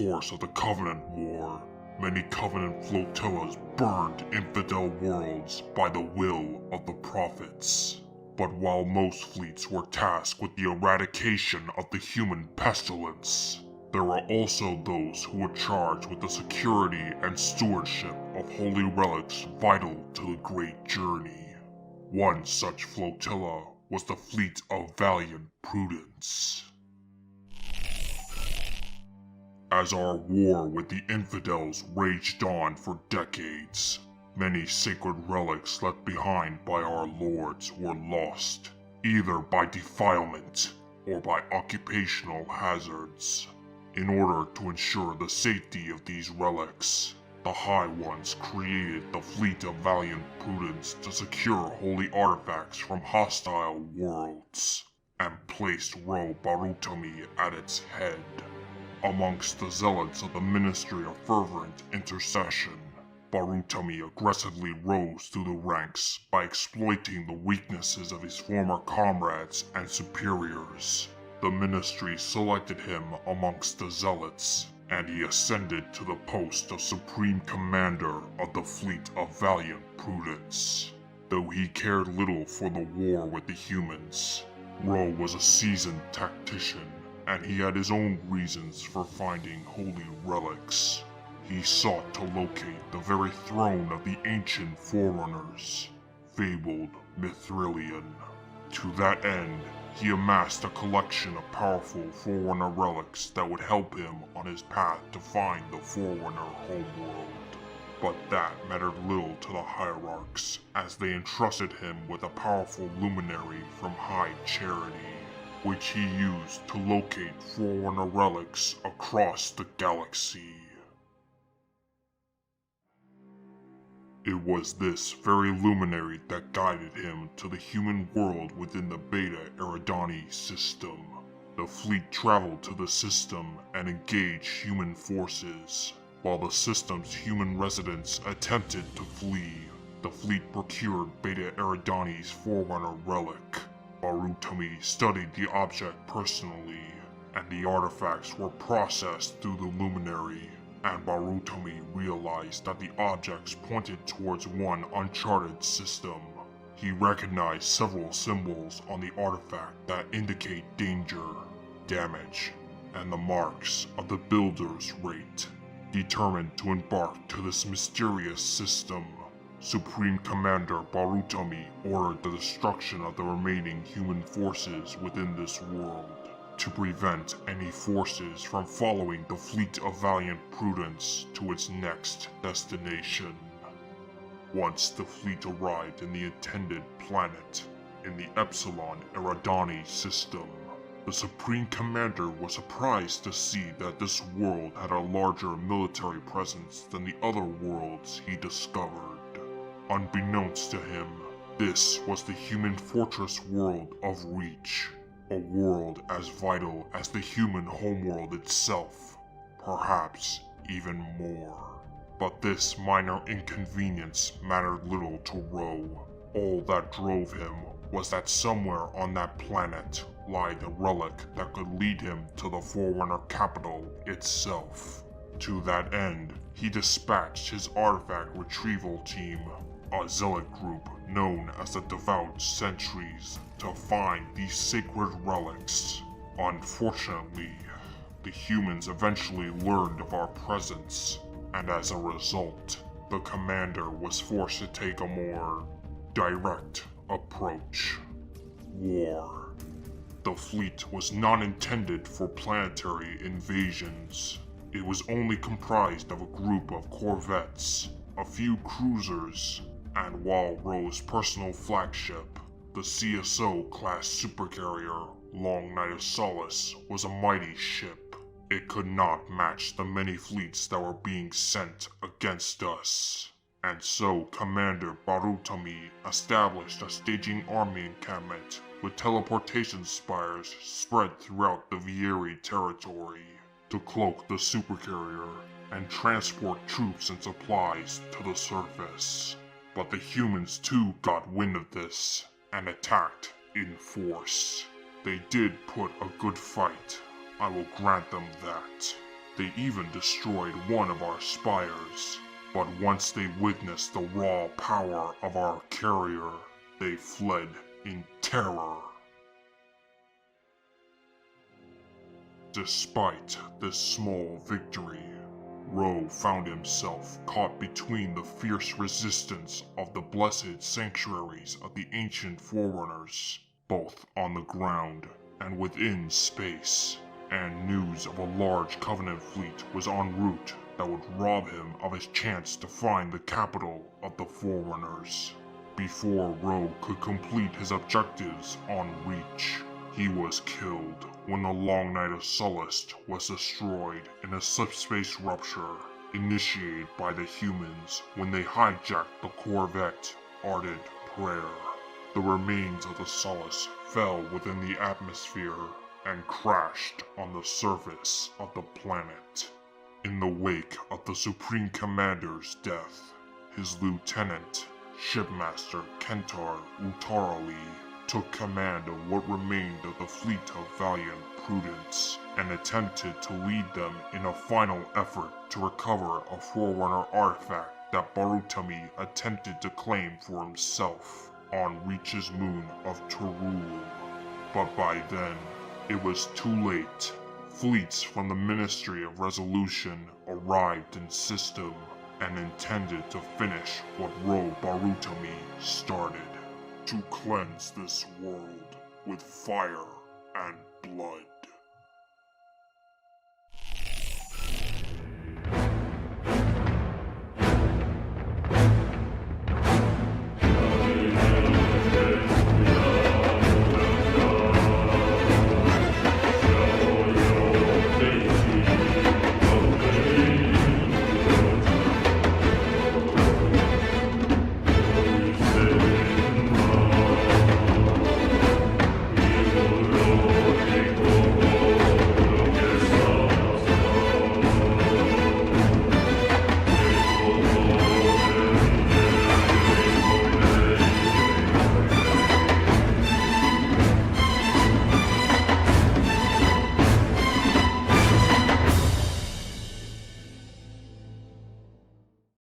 course of the Covenant War, many Covenant flotillas burned infidel worlds by the will of the prophets. But while most fleets were tasked with the eradication of the human pestilence, there were also those who were charged with the security and stewardship of holy relics vital to the great journey. One such flotilla was the Fleet of Valiant Prudence. As our war with the infidels raged on for decades, many sacred relics left behind by our lords were lost, either by defilement or by occupational hazards. In order to ensure the safety of these relics, the High Ones created the Fleet of Valiant Prudence to secure holy artifacts from hostile worlds, and placed Ro Barutami at its head. Amongst the zealots of the Ministry of Fervent Intercession, Barutami aggressively rose through the ranks by exploiting the weaknesses of his former comrades and superiors. The Ministry selected him amongst the zealots, and he ascended to the post of Supreme Commander of the Fleet of Valiant Prudence. Though he cared little for the war with the humans, Ro was a seasoned tactician, and he had his own reasons for finding holy relics. He sought to locate the very throne of the ancient Forerunners, fabled Mithrilian. To that end, he amassed a collection of powerful Forerunner relics that would help him on his path to find the Forerunner homeworld. But that mattered little to the Hierarchs, as they entrusted him with a powerful luminary from High Charity, which he used to locate Forerunner relics across the galaxy. It was this very luminary that guided him to the human world within the Beta Eridani system. The fleet traveled to the system and engaged human forces. While the system's human residents attempted to flee, the fleet procured Beta Eridani's Forerunner relic. Barutami studied the object personally, and the artifacts were processed through the luminary, and Barutami realized that the objects pointed towards one uncharted system. He recognized several symbols on the artifact that indicate danger, damage, and the marks of the builder's rate. Determined to embark to this mysterious system, Supreme Commander Barutami ordered the destruction of the remaining human forces within this world, to prevent any forces from following the Fleet of Valiant Prudence to its next destination. Once the fleet arrived in the intended planet, in the Epsilon Eridani system, the Supreme Commander was surprised to see that this world had a larger military presence than the other worlds he discovered. Unbeknownst to him, this was the human fortress world of Reach, a world as vital as the human homeworld itself, perhaps even more. But this minor inconvenience mattered little to Ro. All that drove him was that somewhere on that planet lied a relic that could lead him to the Forerunner capital itself. To that end, he dispatched his artifact retrieval team, a zealot group known as the Devout Sentries, to find these sacred relics. Unfortunately, the humans eventually learned of our presence, and as a result, the commander was forced to take a more direct approach. War. The fleet was not intended for planetary invasions. It was only comprised of a group of corvettes, a few cruisers, and while Ro's personal flagship, the CSO-class supercarrier Long Night of Solace, was a mighty ship, it could not match the many fleets that were being sent against us. And so Commander Barutami established a staging army encampment with teleportation spires spread throughout the Vieri territory to cloak the supercarrier and transport troops and supplies to the surface. But the humans too got wind of this and attacked in force. They did put a good fight, I will grant them that. They even destroyed one of our spires, but once they witnessed the raw power of our carrier, they fled in terror. Despite this small victory, Ro found himself caught between the fierce resistance of the blessed sanctuaries of the ancient Forerunners, both on the ground and within space, and news of a large Covenant fleet was en route that would rob him of his chance to find the capital of the Forerunners. Before Ro could complete his objectives on Reach, he was killed when the Long Night of Solace was destroyed in a subspace rupture initiated by the humans when they hijacked the corvette Ardent Prayer. The remains of the Solace fell within the atmosphere and crashed on the surface of the planet. In the wake of the Supreme Commander's death, his lieutenant, Shipmaster Kentar Utarali, took command of what remained of the Fleet of Valiant Prudence and attempted to lead them in a final effort to recover a Forerunner artifact that Barutami attempted to claim for himself on Reach's moon of Torul. But by then, it was too late. Fleets from the Ministry of Resolution arrived in system and intended to finish what Ro Barutami started. To cleanse this world with fire and blood.